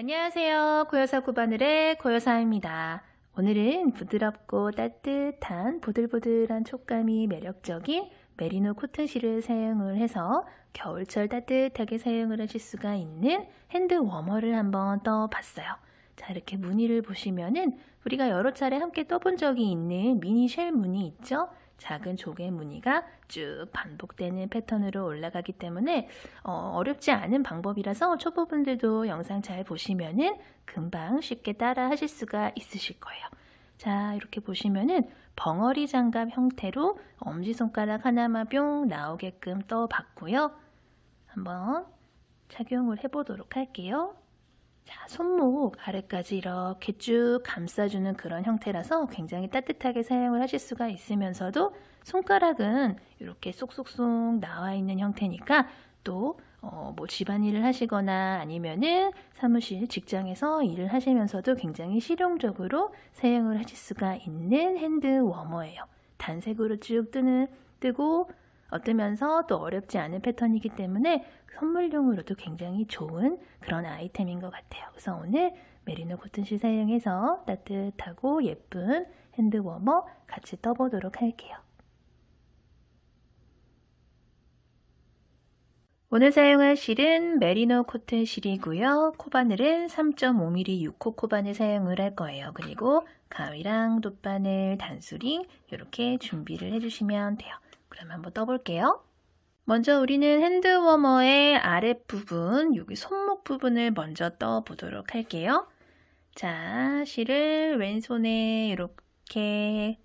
안녕하세요. 고요사 구바늘의 고요사입니다. 오늘은 부드럽고 따뜻한 보들보들한 촉감이 매력적인 메리노 코튼 실을 사용을 해서 겨울철 따뜻하게 사용을 하실 수가 있는 핸드 워머를 한번 떠봤어요. 자, 이렇게 무늬를 보시면은 우리가 여러 차례 함께 떠본 적이 있는 미니 쉘 무늬 있죠? 작은 조개 무늬가 쭉 반복되는 패턴으로 올라가기 때문에 어렵지 않은 방법이라서 초보분들도 영상 잘 보시면은 금방 쉽게 따라 하실 수가 있으실 거예요. 자, 이렇게 보시면은 벙어리 장갑 형태로 엄지손가락 하나만 뿅 나오게끔 떠봤고요. 한번 착용을 해보도록 할게요. 자, 손목 아래까지 이렇게 쭉 감싸주는 그런 형태라서 굉장히 따뜻하게 사용을 하실 수가 있으면서도 손가락은 이렇게 쏙쏙쏙 나와 있는 형태니까 또 뭐 집안일을 하시거나 아니면은 사무실 직장에서 일을 하시면서도 굉장히 실용적으로 사용을 하실 수가 있는 핸드 워머예요. 단색으로 쭉 뜨고 뜨면서 또 어렵지 않은 패턴이기 때문에 선물용으로도 굉장히 좋은 그런 아이템인 것 같아요. 그래서 오늘 메리노 코튼실 사용해서 따뜻하고 예쁜 핸드 워머 같이 떠보도록 할게요. 오늘 사용할 실은 메리노 코튼 실이고요. 코바늘은 3.5mm 6호 코바늘 사용을 할 거예요. 그리고 가위랑 돗바늘, 단수링 이렇게 준비를 해주시면 돼요. 그럼 한번 떠볼게요. 먼저 우리는 핸드 워머의 아랫부분, 여기 손목 부분을 먼저 떠보도록 할게요. 자, 실을 왼손에 이렇게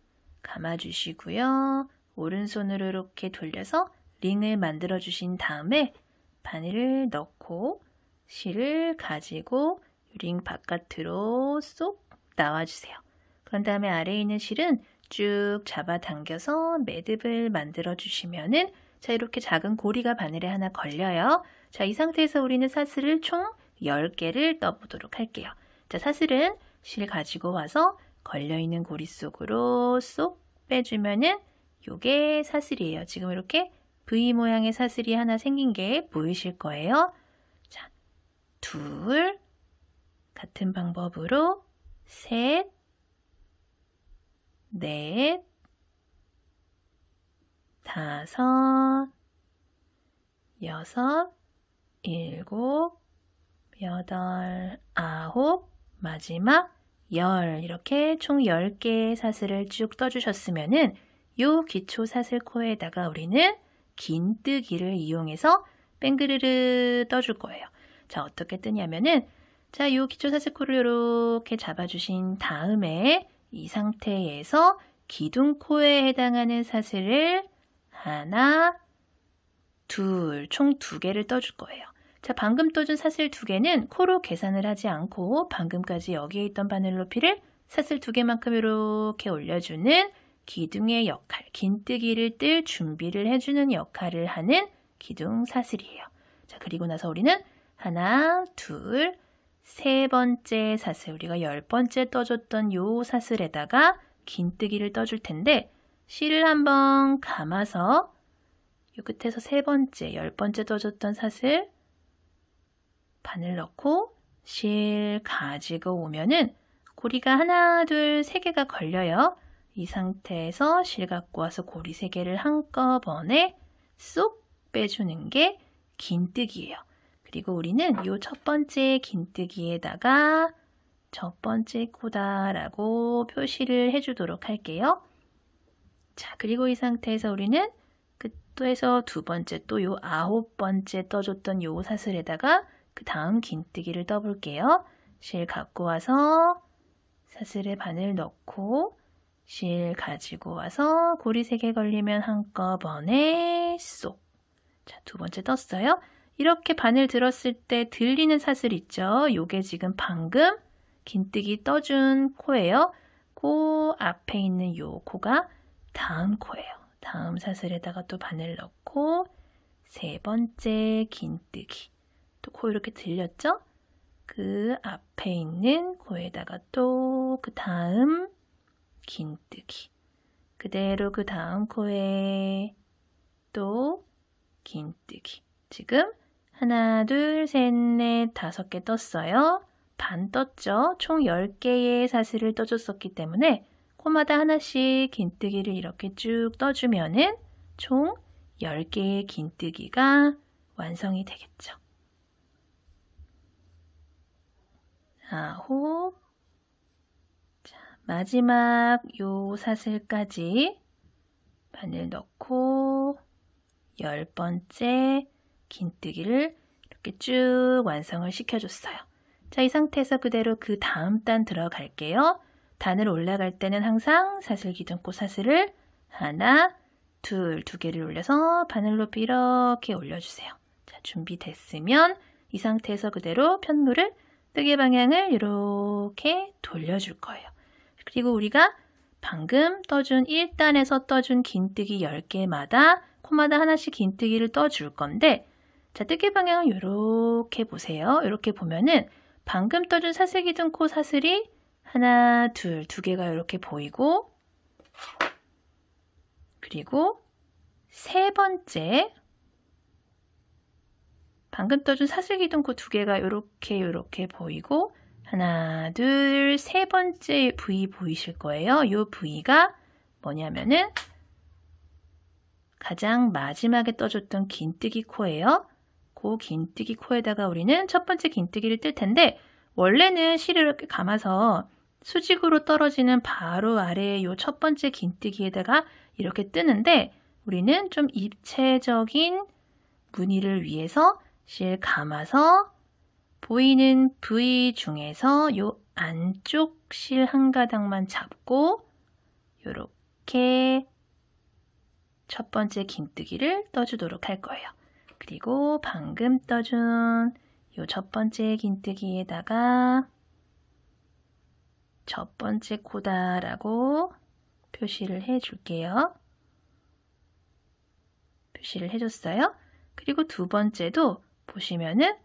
감아주시고요. 오른손으로 이렇게 돌려서 링을 만들어 주신 다음에 바늘을 넣고 실을 가지고 링 바깥으로 쏙 나와주세요. 그런 다음에 아래에 있는 실은 쭉 잡아당겨서 매듭을 만들어 주시면은 자, 이렇게 작은 고리가 바늘에 하나 걸려요. 자, 이 상태에서 우리는 사슬을 총 10개를 떠보도록 할게요. 자, 사슬은 실 가지고 와서 걸려있는 고리 속으로 쏙 빼주면은 요게 사슬이에요. 지금 이렇게 V 모양의 사슬이 하나 생긴 게 보이실 거예요. 자, 둘, 같은 방법으로 셋, 넷, 다섯, 여섯, 일곱, 여덟, 아홉, 마지막 10 이렇게 총 10개의 사슬을 쭉 떠주셨으면은 요 기초 사슬 코에다가 우리는 긴뜨기를 이용해서 뺑그르르 떠줄 거예요. 자, 어떻게 뜨냐면은 자, 요 기초 사슬 코를 이렇게 잡아주신 다음에 이 상태에서 기둥코에 해당하는 사슬을 하나, 둘, 총 2개를 떠줄 거예요. 자, 방금 떠준 사슬 2개는 코로 계산을 하지 않고 방금까지 여기에 있던 바늘 높이를 사슬 2개만큼 이렇게 올려주는 기둥의 역할, 긴뜨기를 뜰 준비를 해주는 역할을 하는 기둥 사슬이에요. 자, 그리고 나서 우리는 하나, 둘, 세 번째 사슬, 우리가 10번째 떠줬던 요 사슬에다가 긴뜨기를 떠줄 텐데 실을 한번 감아서 요 끝에서 세 번째, 10번째 떠줬던 사슬 바늘 넣고 실 가지고 오면은 고리가 하나, 둘, 3개가 걸려요. 이 상태에서 실 갖고 와서 고리 3개를 한꺼번에 쏙 빼주는 게 긴뜨기예요. 그리고 우리는 요 첫 번째 긴뜨기에다가 첫 번째 코다라고 표시를 해주도록 할게요. 자, 그리고 이 상태에서 우리는 끝에서 두 번째 또 요 9번째 떠줬던 요 사슬에다가 그 다음 긴뜨기를 떠볼게요. 실 갖고 와서 사슬에 바늘 넣고 실 가지고 와서 고리 3개 걸리면 한꺼번에 쏙. 자, 두 번째 떴어요. 이렇게 바늘 들었을 때 들리는 사슬 있죠? 요게 지금 방금 긴뜨기 떠준 코예요. 그 앞에 있는 요 코가 다음 코예요. 다음 사슬에다가 또 바늘 넣고 세 번째 긴뜨기. 또 코 이렇게 들렸죠? 그 앞에 있는 코에다가 또 그 다음 긴뜨기. 그대로 그 다음 코에 또 긴뜨기. 지금 하나, 둘, 셋, 넷, 5개 떴어요. 반 떴죠. 총 10개의 사슬을 떠줬었기 때문에 코마다 하나씩 긴뜨기를 이렇게 쭉 떠주면은 총 10개의 긴뜨기가 완성이 되겠죠. 9. 자, 마지막 요 사슬까지 바늘 넣고 10번째 긴뜨기를 이렇게 쭉 완성을 시켜줬어요. 자, 이 상태에서 그대로 그 다음 단 들어갈게요. 단을 올라갈 때는 항상 사슬 기둥코 사슬을 하나, 둘, 2개를 올려서 바늘 높이 이렇게 올려주세요. 자, 준비됐으면 이 상태에서 그대로 편물을 뜨개 방향을 이렇게 돌려줄 거예요. 그리고 우리가 방금 떠준 1단에서 떠준 긴뜨기 10개마다 코마다 하나씩 긴뜨기를 떠줄 건데, 자, 뜨개 방향을 이렇게 보세요. 이렇게 보면은 방금 떠준 사슬 기둥코 사슬이 하나, 둘, 2개가 이렇게 보이고, 그리고 세 번째 방금 떠준 사슬 기둥코 2개가 이렇게 보이고, 하나, 둘, 세 번째 V 보이실 거예요. 이 V가 뭐냐면은 가장 마지막에 떠줬던 긴뜨기 코예요. 그 긴뜨기 코에다가 우리는 첫 번째 긴뜨기를 뜰 텐데, 원래는 실을 이렇게 감아서 수직으로 떨어지는 바로 아래에 이 첫 번째 긴뜨기에다가 이렇게 뜨는데, 우리는 좀 입체적인 무늬를 위해서 실 감아서 보이는 V 중에서 이 안쪽 실 한 가닥만 잡고 이렇게 첫 번째 긴뜨기를 떠주도록 할 거예요. 그리고 방금 떠준 이 첫 번째 긴뜨기에다가 첫 번째 코다라고 표시를 해줄게요. 표시를 해줬어요. 그리고 두 번째도 보시면은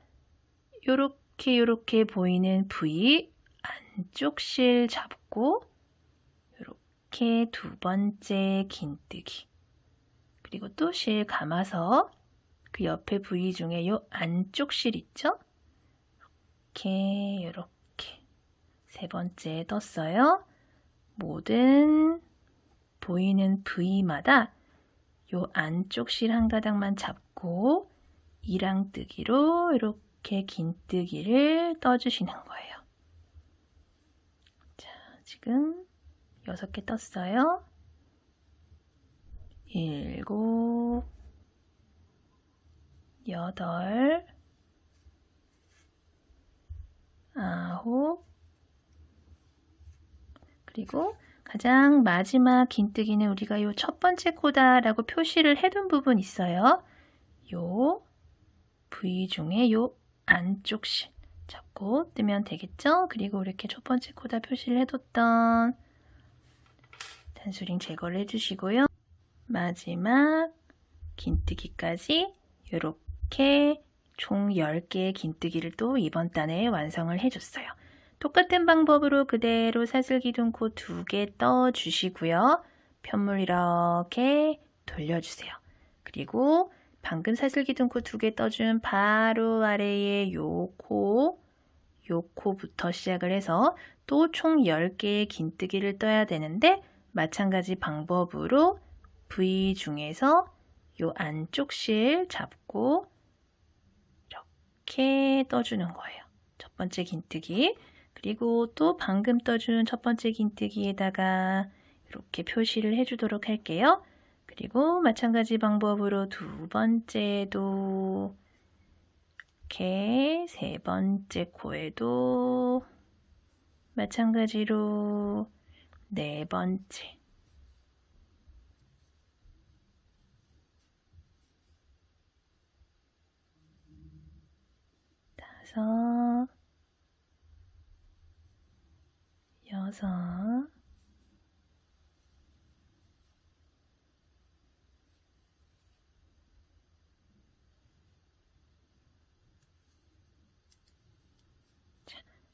요렇게 보이는 V 안쪽 실 잡고 요렇게 두 번째 긴뜨기, 그리고 또 실 감아서 그 옆에 V 중에 요 안쪽 실 있죠? 이렇게 세 번째 떴어요. 모든 보이는 V마다 요 안쪽 실 한 가닥만 잡고 이랑뜨기로 이렇게 긴뜨기를 떠주시는 거예요. 자, 지금 6개 떴어요. 7, 8, 9, 그리고 가장 마지막 긴뜨기는 우리가 이 첫 번째 코다라고 표시를 해둔 부분 있어요. 요 V 중에 요 안쪽 실 잡고 뜨면 되겠죠? 그리고 이렇게 첫 번째 코다 표시를 해뒀던 단수링 제거를 해주시고요. 마지막 긴뜨기까지 이렇게 총 10개의 긴뜨기를 또 이번 단에 완성을 해줬어요. 똑같은 방법으로 그대로 사슬 기둥코 2개 떠주시고요. 편물 이렇게 돌려주세요. 그리고 방금 사슬 기둥코 2개 떠준 바로 아래에 요 코부터 시작을 해서 또 총 10개의 긴뜨기를 떠야 되는데, 마찬가지 방법으로 V 중에서 요 안쪽 실 잡고 이렇게 떠주는 거예요. 첫 번째 긴뜨기, 그리고 또 방금 떠준 첫 번째 긴뜨기에다가 이렇게 표시를 해주도록 할게요. 그리고 마찬가지 방법으로 두 번째도 이렇게, 세 번째 코에도 마찬가지로, 네 번째, 다섯, 여섯,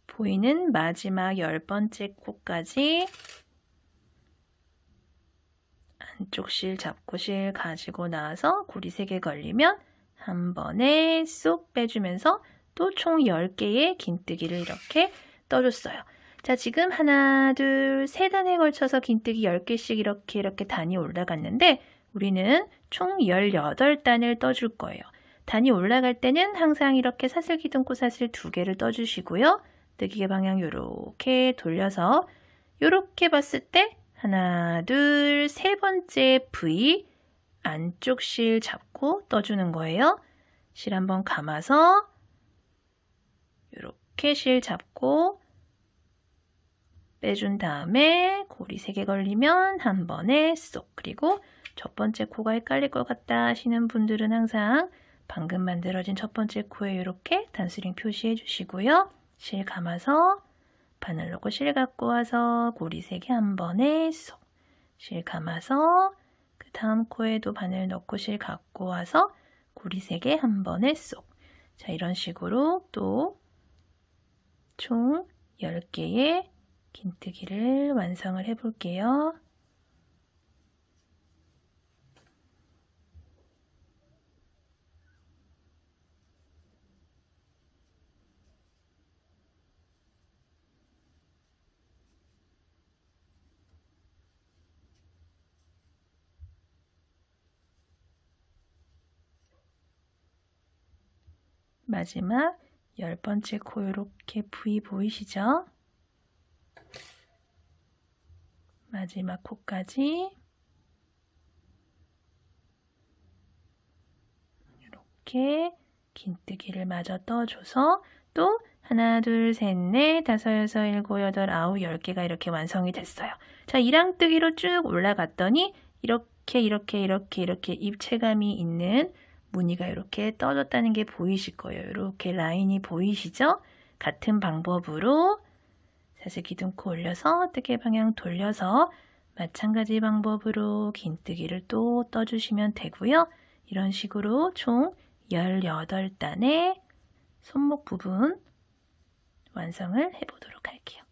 보이는 마지막 10번째 코까지 안쪽 실 잡고 실 가지고 나와서 고리 3개 걸리면 한 번에 쏙 빼주면서 또 총 10개의 긴뜨기를 이렇게 떠줬어요. 자, 지금 하나, 둘, 세 단에 걸쳐서 긴뜨기 10개씩 이렇게 단이 올라갔는데 우리는 총 18단을 떠줄 거예요. 단이 올라갈 때는 항상 이렇게 사슬 기둥코 사슬 2개를 떠주시고요. 뜨기개 방향 이렇게 돌려서 이렇게 봤을 때 하나, 둘, 세 번째 V 안쪽 실 잡고 떠주는 거예요. 실 한번 감아서 이렇게 실 잡고 빼준 다음에 고리 3개 걸리면 한 번에 쏙. 그리고 첫 번째 코가 헷갈릴 것 같다 하시는 분들은 항상 방금 만들어진 첫 번째 코에 이렇게 단스링 표시해 주시고요. 실 감아서 바늘 넣고 실 갖고 와서 고리 3개 한 번에 쏙. 실 감아서 그 다음 코에도 바늘 넣고 실 갖고 와서 고리 3개 한 번에 쏙. 자, 이런 식으로 또 총 10개의 긴뜨기를 완성을 해 볼게요. 마지막 10번째 코 이렇게 V 보이시죠? 마지막 코까지 이렇게 긴뜨기를 마저 떠줘서 또 하나, 둘, 셋, 넷, 다섯, 여섯, 일곱, 여덟, 아홉, 10개가 이렇게 완성이 됐어요. 자, 이랑뜨기로 쭉 올라갔더니 이렇게 입체감이 있는 무늬가 이렇게 떠졌다는 게 보이실 거예요. 이렇게 라인이 보이시죠? 같은 방법으로 사슬 기둥코 올려서 뜨개 방향 돌려서 마찬가지 방법으로 긴뜨기를 또 떠주시면 되고요. 이런 식으로 총 18단의 손목 부분 완성을 해보도록 할게요.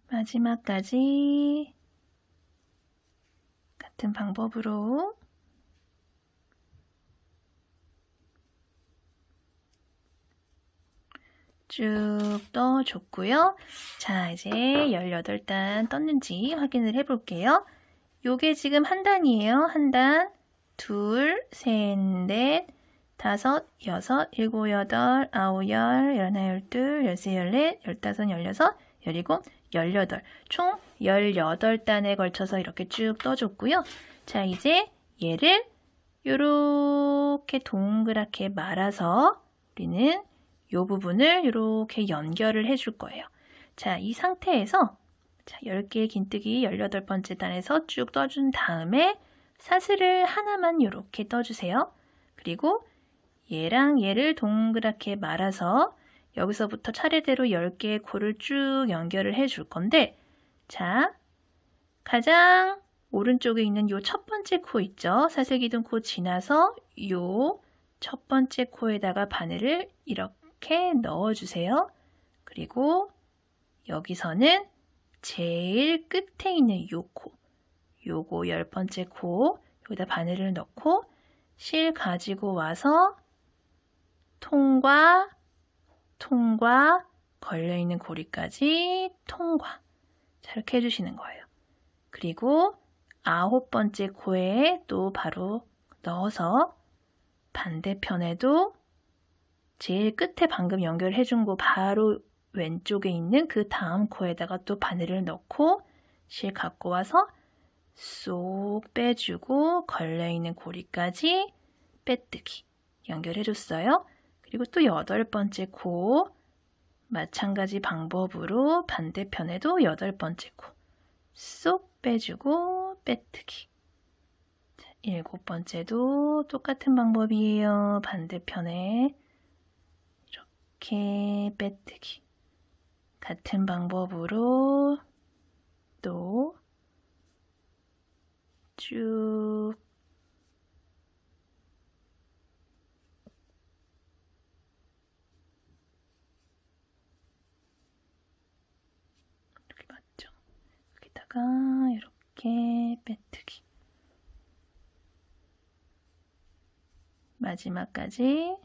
마지막까지 같은 방법으로 쭉 떠줬고요. 자, 이제 18단 떴는지 확인을 해 볼게요. 요게 지금 한 단이에요. 한 단, 둘, 셋, 넷, 다섯, 여섯, 일곱, 여덟, 아홉, 열, 열하나, 열둘, 열세, 열넷, 열다섯, 열여섯, 열일곱, 18. 총 18단에 걸쳐서 이렇게 쭉 떠줬고요. 자, 이제 얘를 이렇게 동그랗게 말아서 우리는 이 부분을 이렇게 연결을 해줄 거예요. 자, 이 상태에서 자, 10개의 긴뜨기 18번째 단에서 쭉 떠준 다음에 사슬을 하나만 이렇게 떠주세요. 그리고 얘랑 얘를 동그랗게 말아서 여기서부터 차례대로 10개의 코를 쭉 연결을 해줄 건데 자, 가장 오른쪽에 있는 요 첫 번째 코 있죠? 사슬 기둥 코 지나서 요 첫 번째 코에다가 바늘을 이렇게 넣어주세요. 그리고 여기서는 제일 끝에 있는 요 코, 요거 10번째 코, 여기다 바늘을 넣고 실 가지고 와서 통과, 통과, 걸려있는 고리까지 통과. 자, 이렇게 해주시는 거예요. 그리고 9번째 코에 또 바로 넣어서 반대편에도 제일 끝에 방금 연결해준 거 바로 왼쪽에 있는 그 다음 코에다가 또 바늘을 넣고 실 갖고 와서 쏙 빼주고 걸려있는 고리까지 빼뜨기 연결해줬어요. 그리고 또 8번째 코 마찬가지 방법으로 반대편에도 8번째 코 쏙 빼주고 빼뜨기. 자, 7번째도 똑같은 방법이에요. 반대편에 이렇게 빼뜨기. 같은 방법으로 또 쭉 이렇게 맞죠? 여기다가 이렇게 빼뜨기. 마지막까지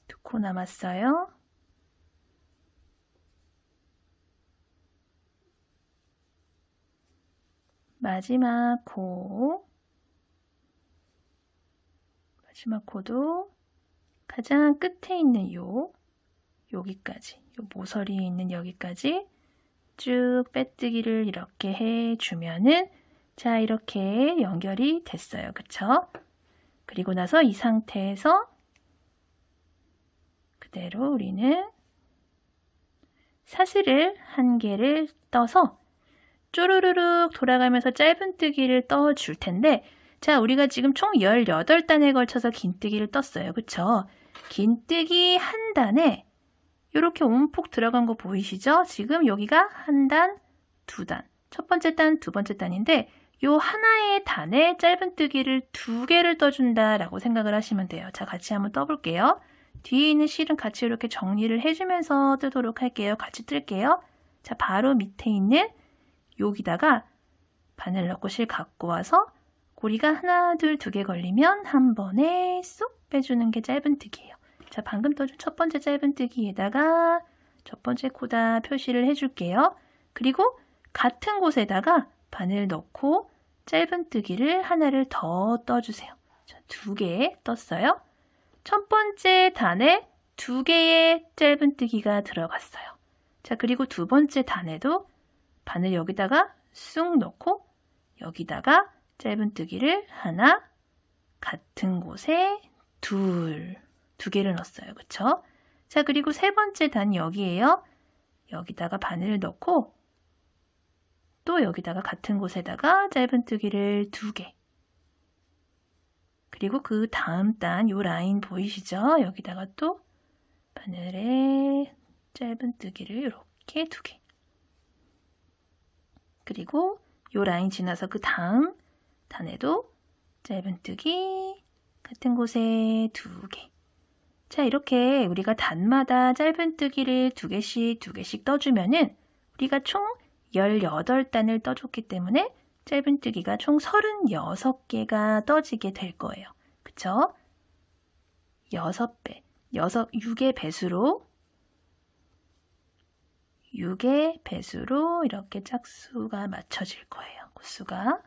두 코 남았어요. 마지막 코도 가장 끝에 있는 여기까지, 요 모서리에 있는 여기까지 쭉 빼뜨기를 이렇게 해주면은 자, 이렇게 연결이 됐어요. 그쵸? 그리고 나서 이 상태에서 그대로 우리는 사슬을 한 개를 떠서 쪼르르륵 돌아가면서 짧은뜨기를 떠줄 텐데, 자, 우리가 지금 총 18단에 걸쳐서 긴뜨기를 떴어요. 그쵸? 긴뜨기 한 단에 이렇게 움푹 들어간 거 보이시죠? 지금 여기가 한 단, 두 단. 첫 번째 단, 두 번째 단인데 요 하나의 단에 짧은뜨기를 2개를 떠준다라고 생각을 하시면 돼요. 자, 같이 한번 떠볼게요. 뒤에 있는 실은 같이 이렇게 정리를 해주면서 뜨도록 할게요. 같이 뜰게요. 자, 바로 밑에 있는 여기다가 바늘 넣고 실 갖고 와서 고리가 하나, 둘, 2개 걸리면 한 번에 쏙 빼주는 게 짧은뜨기예요. 자, 방금 떠준 첫 번째 짧은뜨기에다가 첫 번째 코다 표시를 해줄게요. 그리고 같은 곳에다가 바늘 넣고 짧은뜨기를 하나를 더 떠주세요. 자, 2개 떴어요. 첫 번째 단에 2개의 짧은뜨기가 들어갔어요. 자, 그리고 두 번째 단에도 바늘 여기다가 쑥 넣고 여기다가 짧은뜨기를 하나, 같은 곳에 2개를 넣었어요. 그쵸? 자, 그리고 세 번째 단 여기에요. 여기다가 바늘을 넣고 또 여기다가 같은 곳에다가 짧은뜨기를 2개. 그리고 그 다음 단 요 라인 보이시죠? 여기다가 또 바늘에 짧은뜨기를 이렇게 2개. 그리고 요 라인 지나서 그 다음 단에도 짧은뜨기 같은 곳에 2개. 자, 이렇게 우리가 단마다 짧은뜨기를 2개씩 떠주면은 우리가 총 18단을 떠줬기 때문에 짧은뜨기가 총 36개가 떠지게 될 거예요. 그쵸? 6배, 6의 배수로 6의 배수로 이렇게 짝수가 맞춰질 거예요. 구수가.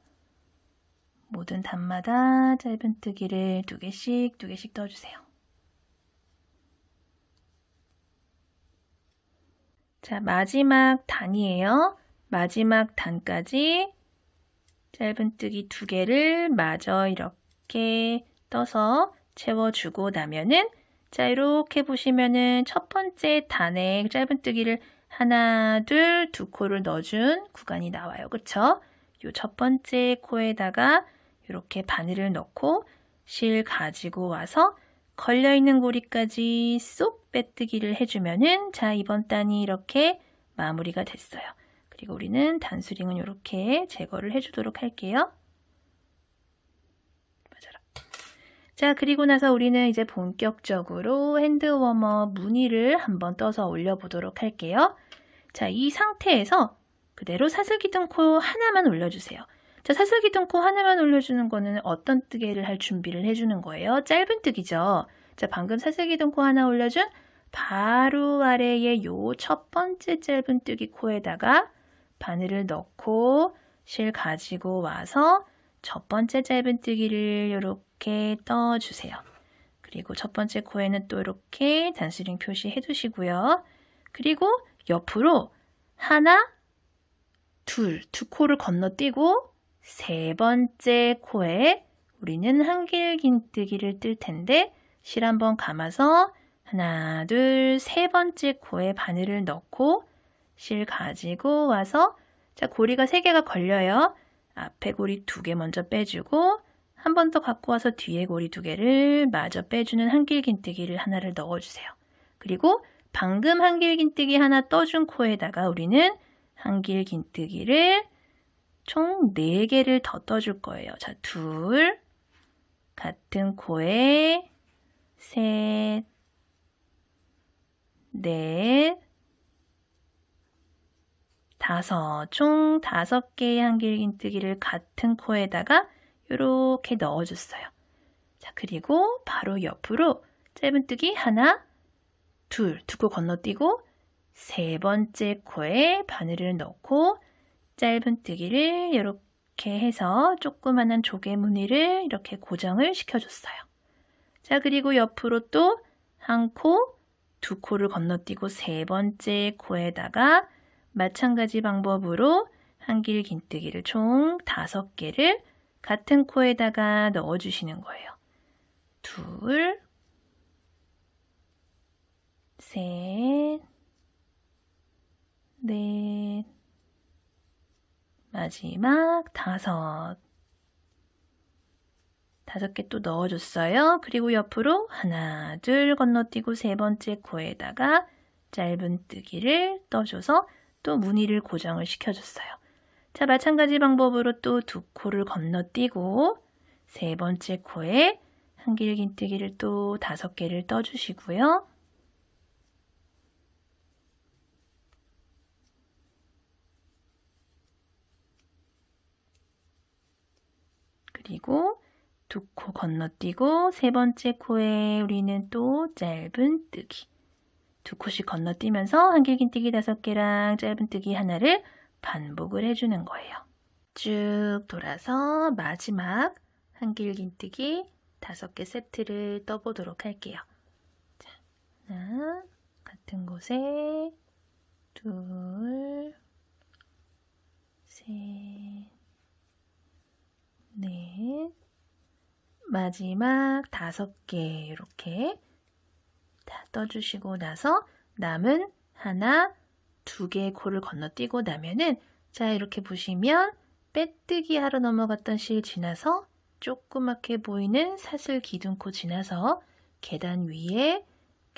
모든 단마다 짧은뜨기를 2개씩 떠주세요. 자, 마지막 단이에요. 마지막 단까지 짧은뜨기 2개를 마저 이렇게 떠서 채워주고 나면은 자, 이렇게 보시면은 첫 번째 단에 짧은뜨기를 하나, 둘, 2코를 넣어준 구간이 나와요. 그쵸? 요 첫 번째 코에다가 이렇게 바늘을 넣고 실 가지고 와서 걸려있는 고리까지 쏙 빼뜨기를 해주면은 자, 이번 단이 이렇게 마무리가 됐어요. 그리고 우리는 단수링은 이렇게 제거를 해주도록 할게요. 맞아라. 자, 그리고 나서 우리는 이제 본격적으로 핸드워머 무늬를 한번 떠서 올려보도록 할게요. 자, 이 상태에서 그대로 사슬기둥코 하나만 올려주세요. 자, 사슬기둥코 하나만 올려주는 거는 어떤 뜨개를 할 준비를 해주는 거예요? 짧은뜨기죠. 자, 방금 사슬기둥코 하나 올려준 바로 아래에 요 첫 번째 짧은뜨기 코에다가 바늘을 넣고 실 가지고 와서 첫 번째 짧은뜨기를 이렇게 떠주세요. 그리고 첫 번째 코에는 또 이렇게 단수링 표시해 두시고요. 그리고 옆으로 하나, 둘, 2코를 건너뛰고 세 번째 코에 우리는 한길긴뜨기를 뜰 텐데 실 한번 감아서 하나, 둘, 세 번째 코에 바늘을 넣고 실 가지고 와서 자, 고리가 3개가 걸려요. 앞에 고리 2개 먼저 빼주고 한 번 더 갖고 와서 뒤에 고리 2개를 마저 빼주는 한길긴뜨기를 하나를 넣어주세요. 그리고 방금 한길긴뜨기 하나 떠준 코에다가 우리는 한길긴뜨기를 총 4개를 더 떠줄 거예요. 자, 2, 같은 코에 3, 4, 5, 총 5개의 한길긴뜨기를 같은 코에다가 이렇게 넣어줬어요. 자, 그리고 바로 옆으로 짧은뜨기 하나, 둘, 2코 건너뛰고 3번째 코에 바늘을 넣고 짧은뜨기를 이렇게 해서 조그만한 조개무늬를 이렇게 고정을 시켜줬어요. 자, 그리고 옆으로 또 한 코, 2코를 건너뛰고 3번째 코에다가 마찬가지 방법으로 한길긴뜨기를 총 5개를 같은 코에다가 넣어주시는 거예요. 2, 3, 4, 마지막 5. 5개 또 넣어줬어요. 그리고 옆으로 하나, 둘 건너뛰고 3번째 코에다가 짧은뜨기를 떠줘서 또 무늬를 고정을 시켜줬어요. 자, 마찬가지 방법으로 또 2코를 건너뛰고 3번째 코에 한길긴뜨기를 또 5개를 떠주시고요. 그리고 2코 건너뛰고 3번째 코에 우리는 또 짧은뜨기 2코씩 건너뛰면서 한길긴뜨기 5개랑 짧은뜨기 하나를 반복을 해주는 거예요. 쭉 돌아서 마지막 한길긴뜨기 5개 세트를 떠보도록 할게요. 자, 하나, 같은 곳에 둘, 셋, 넷, 마지막 5개 이렇게 다 떠주시고 나서 남은 하나, 2개의 코를 건너뛰고 나면은 자, 이렇게 보시면 빼뜨기 하러 넘어갔던 실 지나서 조그맣게 보이는 사슬 기둥코 지나서 계단 위에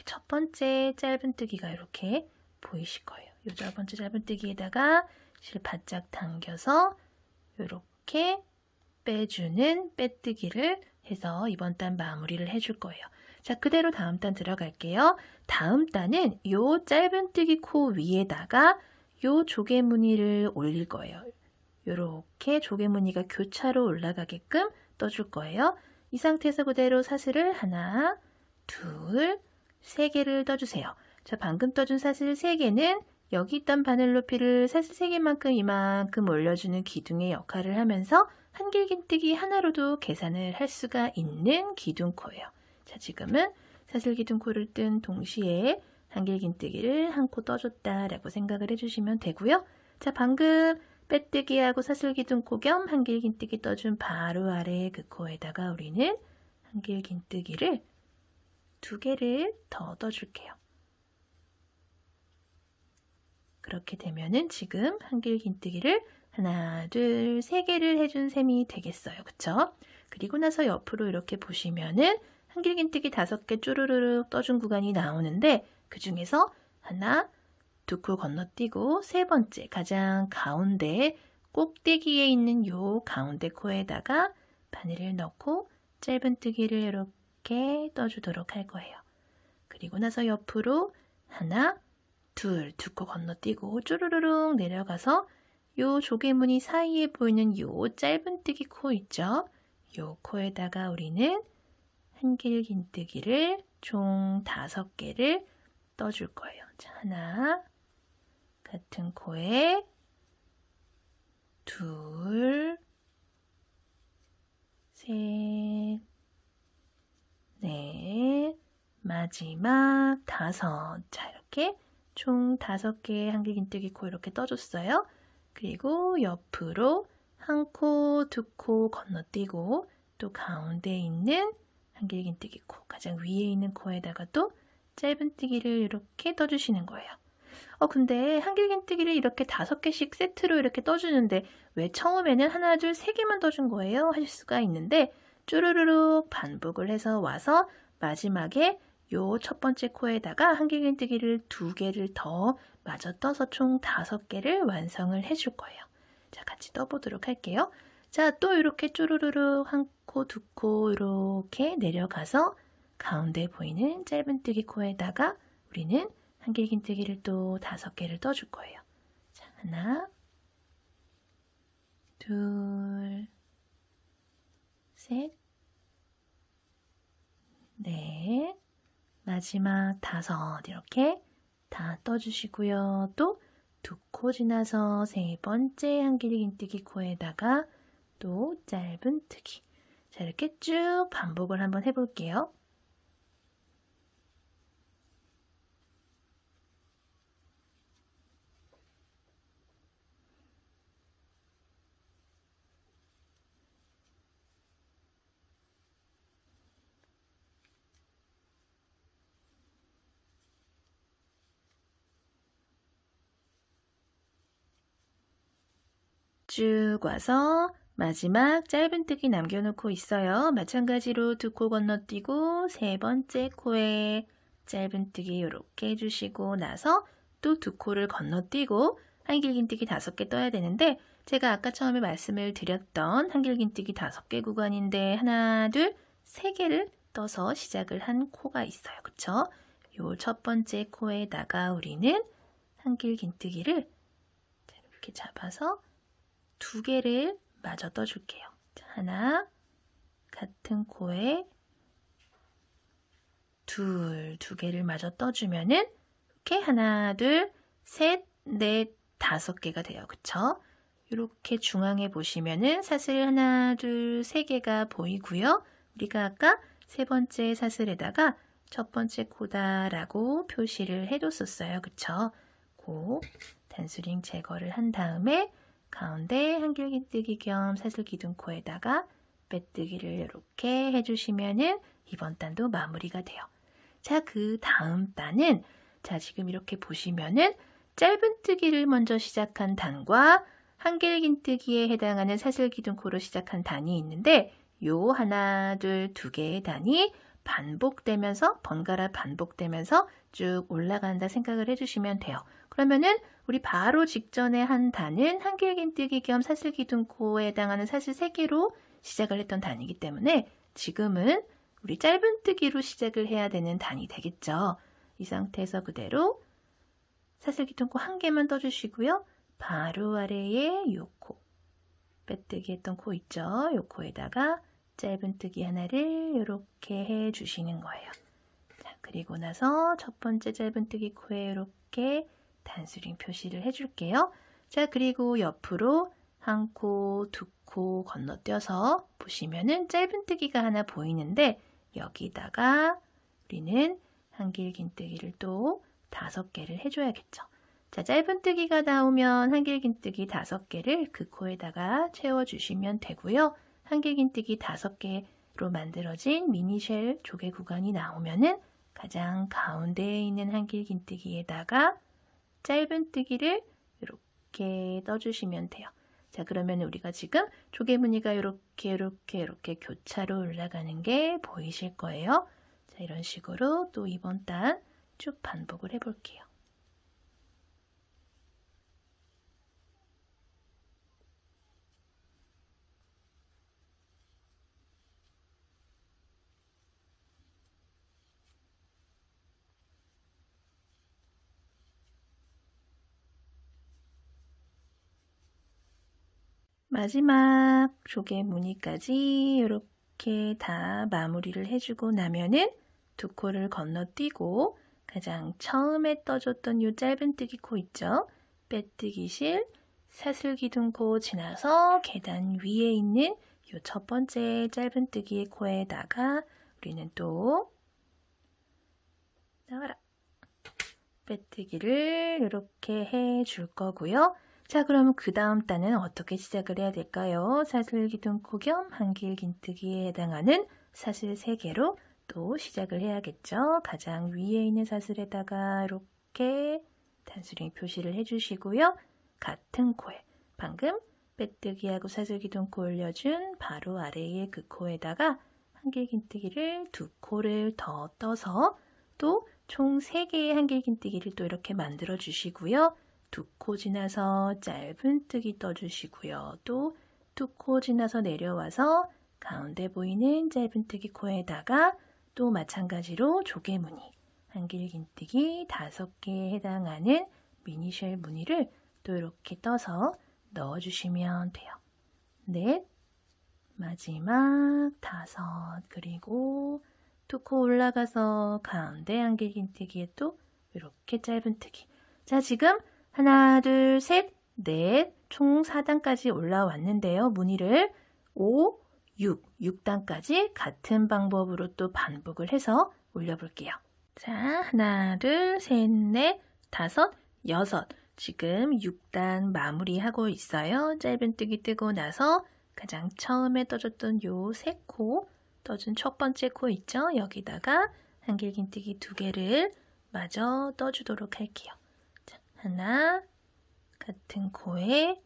첫 번째 짧은뜨기가 이렇게 보이실 거예요. 이 첫 번째 짧은뜨기에다가 실 바짝 당겨서 이렇게 빼주는 빼뜨기를 해서 이번 단 마무리를 해줄 거예요. 자, 그대로 다음 단 들어갈게요. 다음 단은 이 짧은뜨기 코 위에다가 이 조개무늬를 올릴 거예요. 이렇게 조개무늬가 교차로 올라가게끔 떠줄 거예요. 이 상태에서 그대로 사슬을 하나, 둘, 3개를 떠주세요. 자, 방금 떠준 사슬 3개는 여기 있던 바늘 높이를 사슬 3개만큼 이만큼 올려주는 기둥의 역할을 하면서 한길긴뜨기 하나로도 계산을 할 수가 있는 기둥코예요. 자, 지금은 사슬 기둥코를 뜬 동시에 한길긴뜨기를 한 코 떠줬다라고 생각을 해주시면 되고요. 자, 방금 빼뜨기하고 사슬 기둥코 겸 한길긴뜨기 떠준 바로 아래 그 코에다가 우리는 한길긴뜨기를 2개를 더 떠줄게요. 그렇게 되면은 지금 한길긴뜨기를 하나, 둘, 3개를 해준 셈이 되겠어요. 그쵸? 그리고 나서 옆으로 이렇게 보시면은 한길긴뜨기 5개 쭈루루룩 떠준 구간이 나오는데 그 중에서 하나, 2코 건너뛰고 3번째 가장 가운데 꼭대기에 있는 요 가운데 코에다가 바늘을 넣고 짧은뜨기를 이렇게 떠주도록 할 거예요. 그리고 나서 옆으로 하나, 둘, 2코 건너뛰고 쭈루루룩 내려가서 요 조개무늬 사이에 보이는 요 짧은뜨기 코 있죠? 요 코에다가 우리는 한길긴뜨기를 총 5개를 떠줄 거예요. 자, 하나, 같은 코에 둘, 셋, 넷, 마지막 5. 자, 이렇게 총 5개의 한길긴뜨기 코 이렇게 떠줬어요. 그리고 옆으로 한 코, 2코 건너뛰고 또 가운데 있는 한길긴뜨기 코, 가장 위에 있는 코에다가 또 짧은뜨기를 이렇게 떠주시는 거예요. 근데 한길긴뜨기를 이렇게 5개씩 세트로 이렇게 떠주는데 왜 처음에는 하나, 둘, 3개만 떠준 거예요? 하실 수가 있는데 쭈루루룩 반복을 해서 와서 마지막에 요 첫 번째 코에다가 한길긴뜨기를 2개를 더 마저 떠서 총 5개를 완성을 해줄 거예요. 자, 같이 떠보도록 할게요. 자, 또 이렇게 쭈루루룩 한 코, 2코 이렇게 내려가서 가운데 보이는 짧은뜨기 코에다가 우리는 한길긴뜨기를 또 5개를 떠줄 거예요. 자, 하나, 둘, 셋, 넷, 마지막 5 이렇게 다 떠주시고요. 또 2코 지나서 3번째 한길긴뜨기 코에다가 또 짧은뜨기. 자, 이렇게 쭉 반복을 한번 해볼게요. 쭉 와서 마지막 짧은뜨기 남겨놓고 있어요. 마찬가지로 2코 건너뛰고 3번째 코에 짧은뜨기 이렇게 해주시고 나서 또 2코를 건너뛰고 한길긴뜨기 5개 떠야 되는데 제가 아까 처음에 말씀을 드렸던 한길긴뜨기 5개 구간인데 하나, 둘, 3개를 떠서 시작을 한 코가 있어요. 그쵸? 요 첫 번째 코에다가 우리는 한길긴뜨기를 이렇게 잡아서 2개를 마저 떠줄게요. 자, 하나, 같은 코에 2 개를 마저 떠주면은 이렇게 하나, 둘, 셋, 넷, 5개가 돼요. 그쵸? 이렇게 중앙에 보시면은 사슬 하나, 둘, 3개가 보이고요. 우리가 아까 3번째 사슬에다가 첫 번째 코다라고 표시를 해뒀었어요. 그쵸? 그 단수링 제거를 한 다음에 가운데 한길긴뜨기 겸 사슬기둥코에다가 빼뜨기를 이렇게 해주시면은 이번 단도 마무리가 돼요. 자, 그 다음 단은 자, 지금 이렇게 보시면은 짧은뜨기를 먼저 시작한 단과 한길긴뜨기에 해당하는 사슬기둥코로 시작한 단이 있는데 요 하나, 둘, 2개의 단이 반복되면서 번갈아 반복되면서 쭉 올라간다 생각을 해주시면 돼요. 그러면은 우리 바로 직전에 한 단은 한길긴뜨기 겸 사슬기둥코에 해당하는 사슬 3개로 시작을 했던 단이기 때문에 지금은 우리 짧은뜨기로 시작을 해야 되는 단이 되겠죠. 이 상태에서 그대로 사슬기둥코 1개만 떠주시고요. 바로 아래에 요 코, 빼뜨기 했던 코 있죠. 요 코에다가 짧은뜨기 하나를 이렇게 해주시는 거예요. 자, 그리고 나서 첫 번째 짧은뜨기 코에 이렇게 단수링 표시를 해줄게요. 자, 그리고 옆으로 1코, 2코 건너뛰어서 보시면은 짧은뜨기가 하나 보이는데 여기다가 우리는 한길긴뜨기를 또 5개를 해줘야겠죠. 자, 짧은뜨기가 나오면 한길긴뜨기 5개를 그 코에다가 채워주시면 되고요. 한길긴뜨기 5개로 만들어진 미니쉘 조개 구간이 나오면은 가장 가운데에 있는 한길긴뜨기에다가 짧은뜨기를 이렇게 떠주시면 돼요. 자, 그러면 우리가 지금 조개 무늬가 이렇게 교차로 올라가는 게 보이실 거예요. 자, 이런 식으로 또 이번 단 쭉 반복을 해볼게요. 마지막 조개 무늬까지 이렇게 다 마무리를 해주고 나면은 2코를 건너뛰고 가장 처음에 떠줬던 이 짧은뜨기 코 있죠? 빼뜨기실 사슬기둥코 지나서 계단 위에 있는 이 첫 번째 짧은뜨기의 코에다가 우리는 또 나와라 빼뜨기를 이렇게 해줄 거고요. 자, 그러면 그 다음 단은 어떻게 시작을 해야 될까요? 사슬기둥코 겸 한길긴뜨기에 해당하는 사슬 3개로 또 시작을 해야겠죠. 가장 위에 있는 사슬에다가 이렇게 단수링 표시를 해주시고요. 같은 코에 방금 빼뜨기하고 사슬기둥코 올려준 바로 아래의 그 코에다가 한길긴뜨기를 2코를 더 떠서 또 총 3개의 한길긴뜨기를 또 이렇게 만들어 주시고요. 2코 지나서 짧은뜨기 떠주시고요. 또 2코 지나서 내려와서 가운데 보이는 짧은뜨기 코에다가 또 마찬가지로 조개무늬 한길긴뜨기 5개에 해당하는 미니쉘 무늬를 또 이렇게 떠서 넣어주시면 돼요. 넷, 마지막 5, 그리고 2코 올라가서 가운데 한길긴뜨기에 또 이렇게 짧은뜨기. 자, 지금 하나, 둘, 셋, 넷, 총 4단까지 올라왔는데요. 무늬를 5, 6단까지 같은 방법으로 또 반복을 해서 올려볼게요. 자, 하나, 둘, 셋, 넷, 5, 6. 지금 6단 마무리하고 있어요. 짧은뜨기 뜨고 나서 가장 처음에 떠줬던 요 3코, 떠준 첫 번째 코 있죠? 여기다가 한길긴뜨기 2개를 마저 떠주도록 할게요. 자, 하나, 같은 코에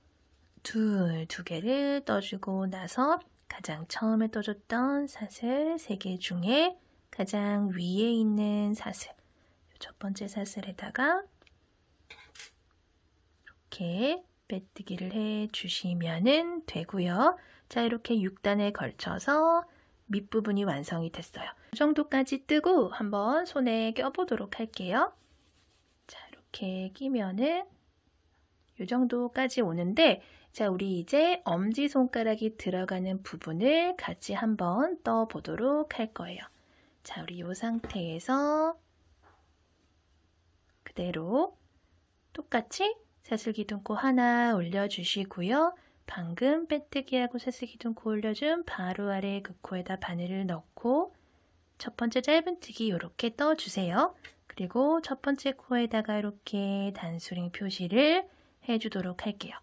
2개를 떠주고 나서 가장 처음에 떠줬던 사슬 3개 중에 가장 위에 있는 사슬, 첫 번째 사슬에다가 이렇게 빼뜨기를 해주시면 되고요. 자, 이렇게 6단에 걸쳐서 밑부분이 완성이 됐어요. 이 정도까지 뜨고 한번 손에 껴보도록 할게요. 자, 이렇게 끼면은 이 정도까지 오는데, 자, 우리 이제 엄지손가락이 들어가는 부분을 같이 한번 떠보도록 할 거예요. 자, 우리 이 상태에서 그대로 똑같이 사슬기둥코 하나 올려주시고요. 방금 빼뜨기하고 사슬기둥코 올려준 바로 아래 그 코에다 바늘을 넣고 첫 번째 짧은뜨기 이렇게 떠주세요. 그리고 첫 번째 코에다가 이렇게 단수링 표시를 해주도록 할게요.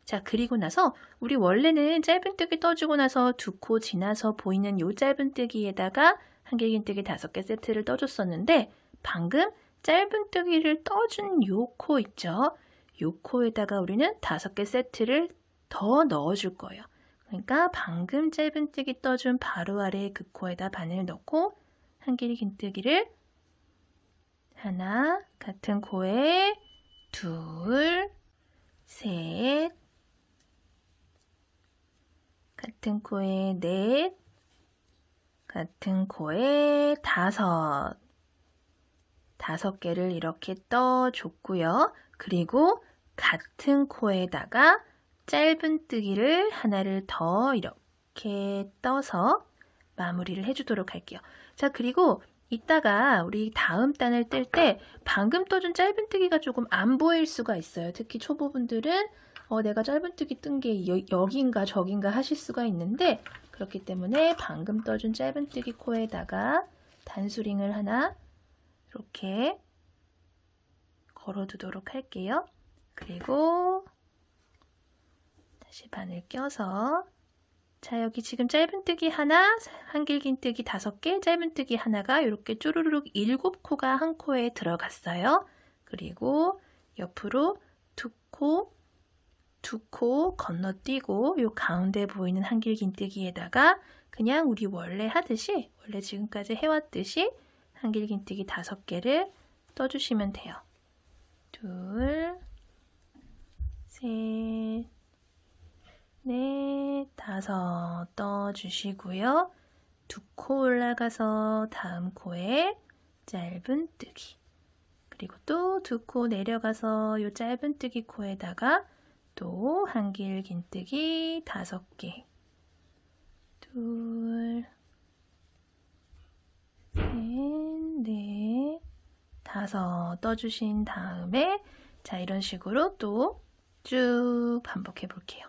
자, 그리고 나서 우리 원래는 짧은뜨기 떠주고 나서 2코 지나서 보이는 요 짧은뜨기에다가 한길긴뜨기 5개 세트를 떠줬었는데 방금 짧은뜨기를 떠준 요 코 있죠? 요 코에다가 우리는 5개 세트를 더 넣어줄 거예요. 그러니까 방금 짧은뜨기 떠준 바로 아래 그 코에다 바늘 넣고 한길긴뜨기를 하나, 같은 코에 2, 셋, 같은 코에 4, 같은 코에 5, 5개를 이렇게 떠줬고요. 그리고 같은 코에다가 짧은뜨기를 하나를 더 이렇게 떠서 마무리를 해주도록 할게요. 자, 그리고 이따가 우리 다음 단을 뜰 때 방금 떠준 짧은뜨기가 조금 안 보일 수가 있어요. 특히 초보분들은 내가 짧은뜨기 뜬 게 여긴가 저긴가 하실 수가 있는데, 그렇기 때문에 방금 떠준 짧은뜨기 코에다가 단수링을 하나 이렇게 걸어두도록 할게요. 그리고 다시 바늘 껴서, 자, 여기 지금 짧은뜨기 하나, 한길긴뜨기 5개, 짧은뜨기 하나가 이렇게 쭈루룩 7코가 한 코에 들어갔어요. 그리고 옆으로 2코 건너뛰고 요 가운데 보이는 한길긴뜨기에다가 그냥 우리 원래 지금까지 해왔듯이 한길긴뜨기 5개를 떠주시면 돼요. 2, 셋, 넷, 5 떠주시고요. 2코 올라가서 다음 코에 짧은뜨기, 그리고 또 2코 내려가서 요 짧은뜨기 코에다가 또 한길긴뜨기 5개, 2, 셋, 넷, 5 떠주신 다음에, 자, 이런 식으로 또 쭉 반복해 볼게요.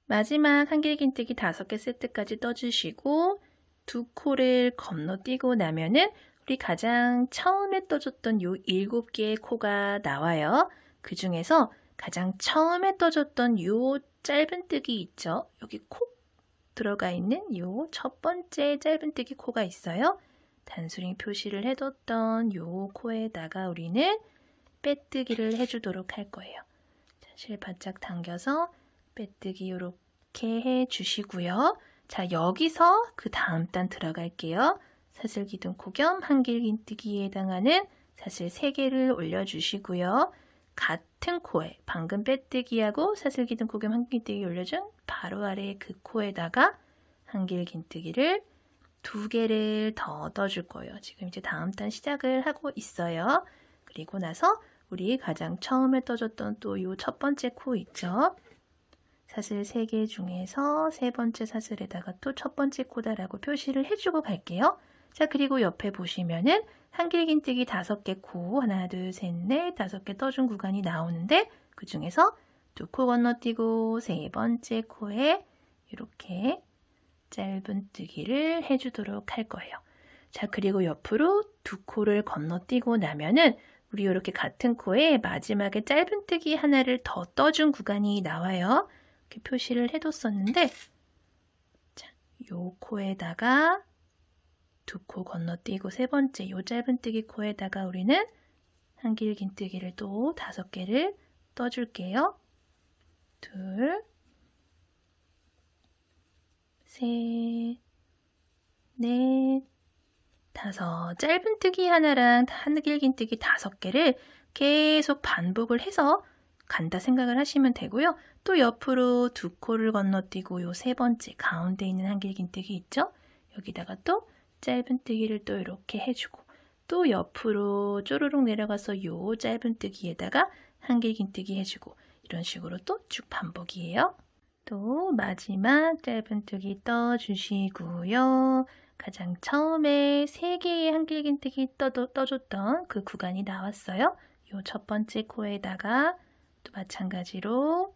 마지막 한길긴뜨기 5개 세트까지 떠주시고 2코를 건너뛰고 나면은 우리 가장 처음에 떠줬던 요 7개의 코가 나와요. 그 중에서 가장 처음에 떠줬던 요 짧은뜨기 있죠? 여기 콕 들어가 있는 요 첫 번째 짧은뜨기 코가 있어요. 단수링 표시를 해뒀던 요 코에다가 우리는 빼뜨기를 해주도록 할 거예요. 자, 실 바짝 당겨서 빼뜨기 이렇게 해주시고요. 자, 여기서 그 다음 단 들어갈게요. 사슬기둥코 겸 한길긴뜨기에 해당하는 사슬 3개를 올려주시고요. 같은 코에 방금 빼뜨기하고 사슬기둥코 겸 한길긴뜨기 올려준 바로 아래 그 코에다가 한길긴뜨기를 2개를 더 떠줄 거예요. 지금 이제 다음 단 시작을 하고 있어요. 그리고 나서 우리 가장 처음에 떠줬던 또 이 첫 번째 코 있죠? 사슬 3개 중에서 3번째 사슬에다가 또 첫 번째 코다라고 표시를 해주고 갈게요. 자, 그리고 옆에 보시면은 한길긴뜨기 5개 코, 하나, 둘, 셋, 넷, 5개 떠준 구간이 나오는데 그 중에서 2코 건너뛰고 3번째 코에 이렇게 짧은뜨기를 해주도록 할 거예요. 자, 그리고 옆으로 2코를 건너뛰고 나면은 우리 이렇게 같은 코에 마지막에 짧은뜨기 하나를 더 떠준 구간이 나와요. 이렇게 표시를 해뒀었는데, 자, 요 코에다가 2코 건너뛰고 3번째 요 짧은뜨기 코에다가 우리는 한길긴뜨기를 또 5개를 떠줄게요. 2, 셋, 넷, 5. 짧은뜨기 하나랑 한길긴뜨기 5개를 계속 반복을 해서 간다 생각을 하시면 되고요. 또 옆으로 2코를 건너뛰고 요 3번째 가운데 있는 한길긴뜨기 있죠? 여기다가 또 짧은뜨기를 또 이렇게 해주고 또 옆으로 쪼르륵 내려가서 요 짧은뜨기에다가 한길긴뜨기 해주고 이런 식으로 또 쭉 반복이에요. 또 마지막 짧은뜨기 떠주시고요. 가장 처음에 3개의 한길긴뜨기 떠줬던 그 구간이 나왔어요. 요 첫 번째 코에다가 또 마찬가지로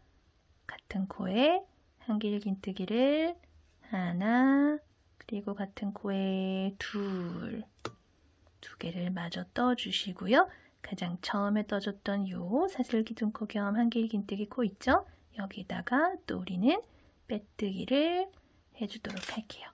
같은 코에 한길긴뜨기를 하나, 그리고 같은 코에 2개를 마저 떠주시고요. 가장 처음에 떠줬던 요 사슬기둥코 겸 한길긴뜨기 코 있죠? 여기다가 또 우리는 빼뜨기를 해주도록 할게요.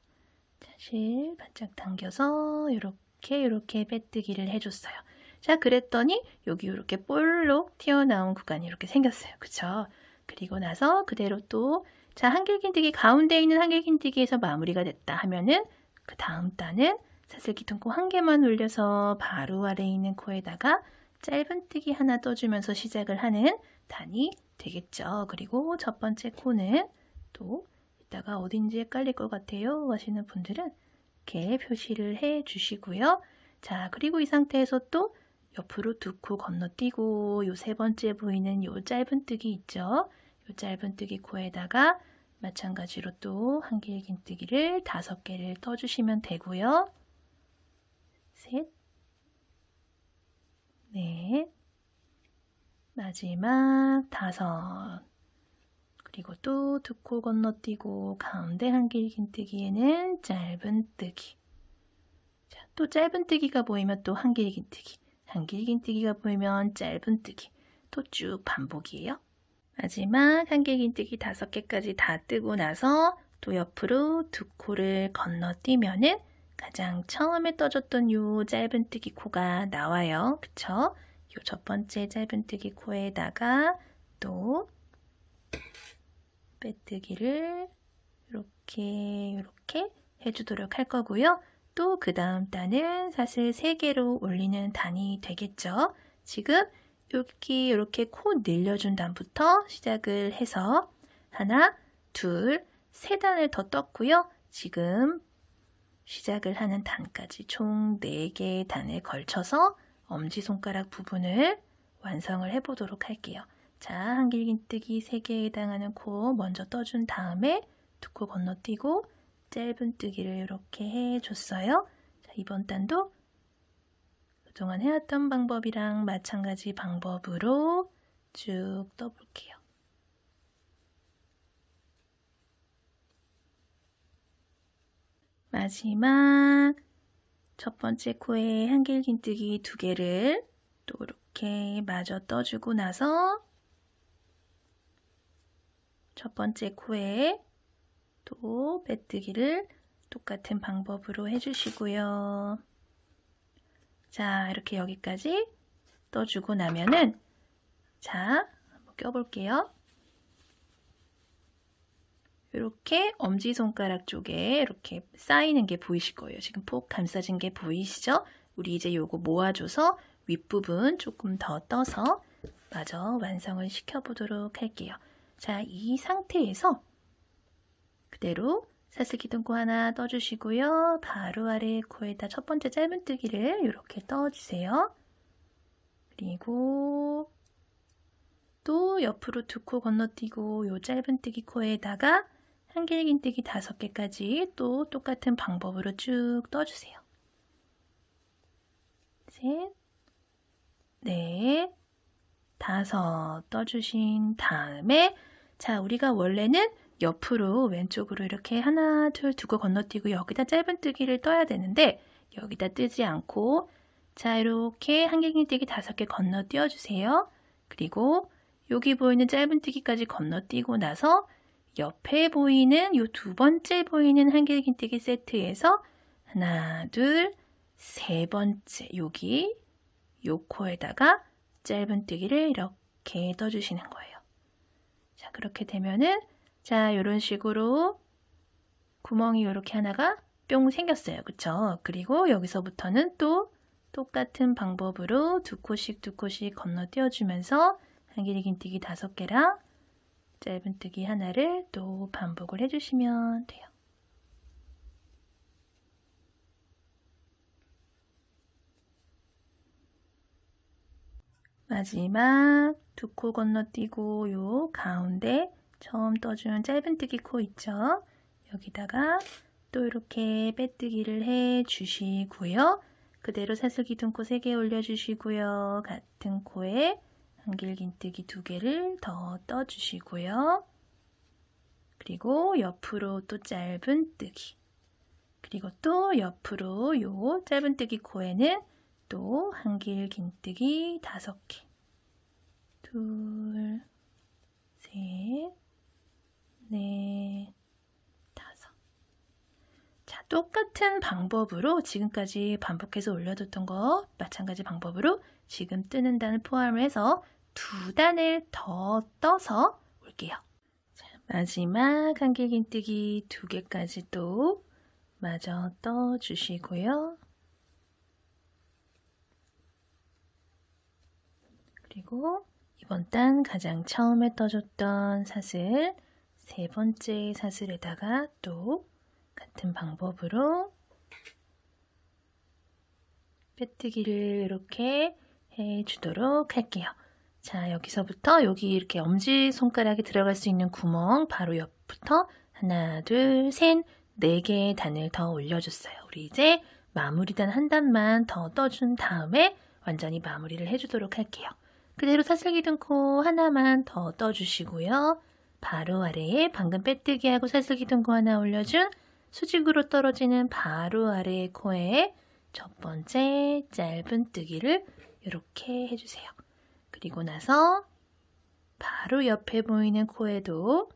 자, 실 바짝 당겨서 이렇게 빼뜨기를 해줬어요. 자, 그랬더니 여기 이렇게 볼록 튀어나온 구간이 이렇게 생겼어요. 그쵸? 그리고 나서 그대로 또 자, 한길긴뜨기 가운데 있는 한길긴뜨기에서 마무리가 됐다 하면은 그 다음 단은 사슬기둥코 1개만 올려서 바로 아래에 있는 코에다가 짧은뜨기 하나 떠주면서 시작을 하는 단이 되겠죠. 그리고 첫 번째 코는 또 이따가 어딘지 헷갈릴 것 같아요 하시는 분들은 이렇게 표시를 해 주시고요. 자, 그리고 이 상태에서 또 옆으로 2코 건너뛰고 요 3번째 보이는 요 짧은뜨기 있죠. 요 짧은뜨기 코에다가 마찬가지로 또 한길긴뜨기를 5개를 떠주시면 되고요. 셋, 넷, 마지막 5. 그리고 또 2코 건너뛰고 가운데 한길긴뜨기에는 짧은뜨기. 자, 또 짧은뜨기가 보이면 또 한길긴뜨기. 한길긴뜨기가 보이면 짧은뜨기. 또 쭉 반복이에요. 마지막 한길긴뜨기 5개까지 다 뜨고 나서 또 옆으로 2코를 건너뛰면은 가장 처음에 떠줬던 요 짧은뜨기 코가 나와요. 그쵸? 요 첫 번째 짧은뜨기 코에다가 또 빼뜨기를 이렇게 해주도록 할 거고요. 또 그 다음 단은 사슬 3개로 올리는 단이 되겠죠. 지금 이렇게 코 늘려준 단부터 시작을 해서 하나, 둘, 3단을 더 떴고요. 지금 시작을 하는 단까지 총 4개의 단에 걸쳐서 엄지손가락 부분을 완성을 해보도록 할게요. 자, 한길긴뜨기 3개에 해당하는 코 먼저 떠준 다음에 2코 건너뛰고 짧은뜨기를 이렇게 해줬어요. 자, 이번 단도 그동안 해왔던 방법이랑 마찬가지 방법으로 쭉 떠볼게요. 마지막 첫 번째 코에 한길긴뜨기 2개를 또 이렇게 마저 떠주고 나서 첫 번째 코에 또 빼뜨기를 똑같은 방법으로 해주시고요. 자, 이렇게 여기까지 떠주고 나면은 자, 한번 껴볼게요. 이렇게 엄지손가락 쪽에 이렇게 쌓이는 게 보이실 거예요. 지금 폭 감싸진 게 보이시죠? 우리 이제 요거 모아줘서 윗부분 조금 더 떠서 마저 완성을 시켜보도록 할게요. 자, 이 상태에서 그대로 사슬기둥코 하나 떠주시고요. 바로 아래 코에다 첫 번째 짧은뜨기를 이렇게 떠주세요. 그리고 또 옆으로 두 코 건너뛰고 요 짧은뜨기 코에다가 한길긴뜨기 5개까지 또 똑같은 방법으로 쭉 떠주세요. 셋, 넷, 5 떠주신 다음에 자, 우리가 원래는 옆으로 왼쪽으로 이렇게 하나, 둘, 두 코 건너뛰고 여기다 짧은뜨기를 떠야 되는데 여기다 뜨지 않고 자, 이렇게 한길긴뜨기 5개 건너뛰어 주세요. 그리고 여기 보이는 짧은뜨기까지 건너뛰고 나서 옆에 보이는 요 두 번째 보이는 한길긴뜨기 세트에서 하나, 둘, 세 번째 여기 요 코에다가 짧은뜨기를 이렇게 떠주시는 거예요. 자, 그렇게 되면은 자, 이런 식으로 구멍이 이렇게 하나가 뿅 생겼어요. 그쵸? 그리고 여기서부터는 또 똑같은 방법으로 두 코씩 건너뛰어 주면서 한길긴뜨기 5개랑 짧은뜨기 하나를 또 반복을 해주시면 돼요. 마지막 두 코 건너뛰고 요 가운데 처음 떠준 짧은뜨기 코 있죠? 여기다가 또 이렇게 빼뜨기를 해 주시고요. 그대로 사슬기둥코 3개 올려주시고요. 같은 코에 한길긴뜨기 2개를 더 떠주시고요. 그리고 옆으로 또 짧은뜨기. 그리고 또 옆으로 요 짧은뜨기 코에는 또 한길긴뜨기 5개. 둘, 셋, 넷, 5. 자, 똑같은 방법으로 지금까지 반복해서 올려뒀던 거 마찬가지 방법으로 지금 뜨는 단을 포함을 해서 2단을 더 떠서 올게요. 자, 마지막 한길긴뜨기 2개까지 또 마저 떠주시고요. 그리고 이번 단 가장 처음에 떠줬던 사슬 세 번째 사슬에다가 또 같은 방법으로 빼뜨기를 이렇게 해주도록 할게요. 자, 여기서부터 여기 이렇게 엄지손가락이 들어갈 수 있는 구멍 바로 옆부터 하나, 둘, 셋, 4개의 단을 더 올려줬어요. 우리 이제 마무리 단 한 단만 더 떠준 다음에 완전히 마무리를 해주도록 할게요. 그대로 사슬기둥코 하나만 더 떠주시고요. 바로 아래에 방금 빼뜨기하고 사슬기둥코 하나 올려준 수직으로 떨어지는 바로 아래의 코에 첫 번째 짧은뜨기를 이렇게 해주세요. 그리고 나서 바로 옆에 보이는 코에도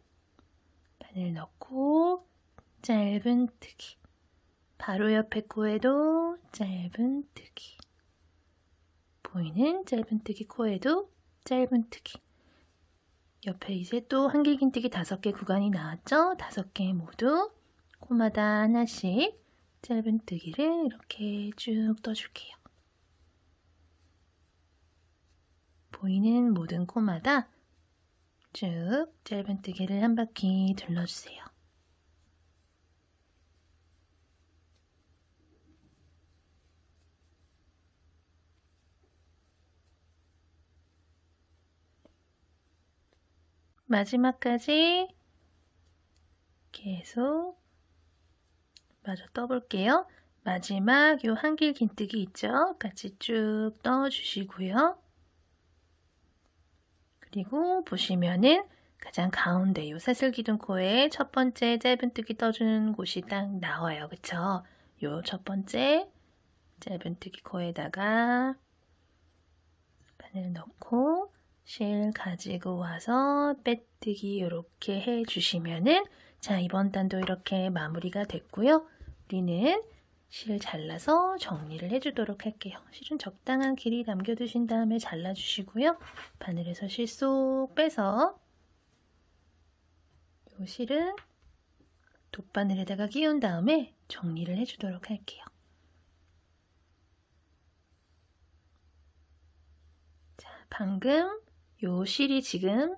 바늘 넣고 짧은뜨기. 바로 옆에 코에도 짧은뜨기. 보이는 짧은뜨기 코에도 짧은뜨기. 옆에 이제 또 한길긴뜨기 5개 구간이 나왔죠? 5개 모두 코마다 하나씩 짧은뜨기를 이렇게 쭉 떠줄게요. 보이는 모든 코마다 쭉 짧은뜨기를 한 바퀴 둘러주세요. 마지막까지 계속 마저 떠볼게요. 마지막 요 한길긴뜨기 있죠? 같이 쭉 떠주시고요. 그리고 보시면은 가장 가운데 요 사슬기둥코에 첫 번째 짧은뜨기 떠주는 곳이 딱 나와요. 그쵸? 요 첫 번째 짧은뜨기 코에다가 바늘 넣고 실 가지고 와서 빼뜨기 이렇게 해주시면은 자, 이번 단도 이렇게 마무리가 됐고요. 우리는 실을 잘라서 정리를 해주도록 할게요. 실은 적당한 길이 남겨두신 다음에 잘라주시고요. 바늘에서 실 쏙 빼서 이 실은 돗바늘에다가 끼운 다음에 정리를 해주도록 할게요. 자, 방금 요 실이 지금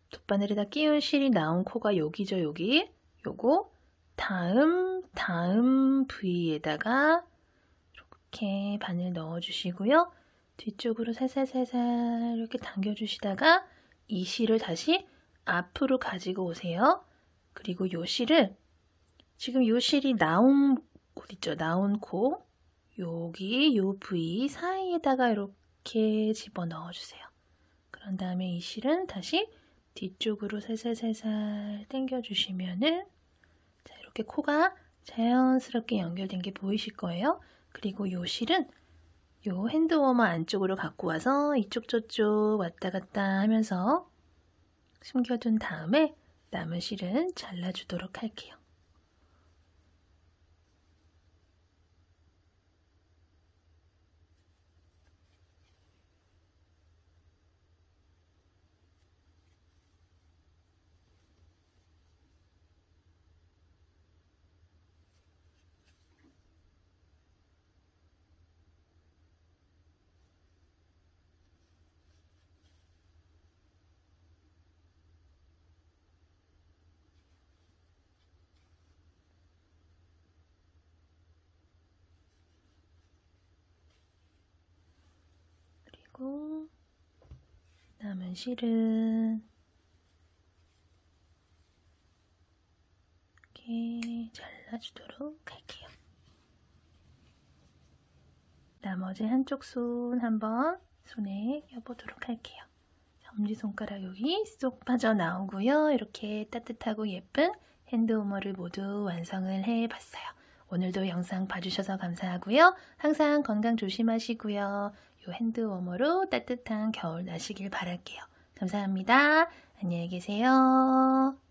돗바늘에다 끼운 실이 나온 코가 여기죠, 여기. 요거 다음 부위에다가 이렇게 바늘 넣어주시고요. 뒤쪽으로 살살살살 이렇게 당겨주시다가 이 실을 다시 앞으로 가지고 오세요. 그리고 요 실을 지금 요 실이 나온 곳 있죠? 나온 코 여기 요 부위 사이에다가 이렇게 집어 넣어주세요. 그런 다음에 이 실은 다시 뒤쪽으로 살살살살 당겨주시면은 자, 이렇게 코가 자연스럽게 연결된 게 보이실 거예요. 그리고 요 실은 요 핸드워머 안쪽으로 갖고 와서 이쪽 저쪽 왔다 갔다 하면서 숨겨둔 다음에 남은 실은 잘라주도록 할게요. 그리고 남은 실은 이렇게 잘라주도록 할게요. 나머지 한쪽 손 한번 손에 껴보도록 할게요. 엄지손가락 여기 쏙 빠져나오고요. 이렇게 따뜻하고 예쁜 핸드워머를 모두 완성을 해봤어요. 오늘도 영상 봐주셔서 감사하고요. 항상 건강 조심하시고요. 이 핸드워머로 따뜻한 겨울 나시길 바랄게요. 감사합니다. 안녕히 계세요.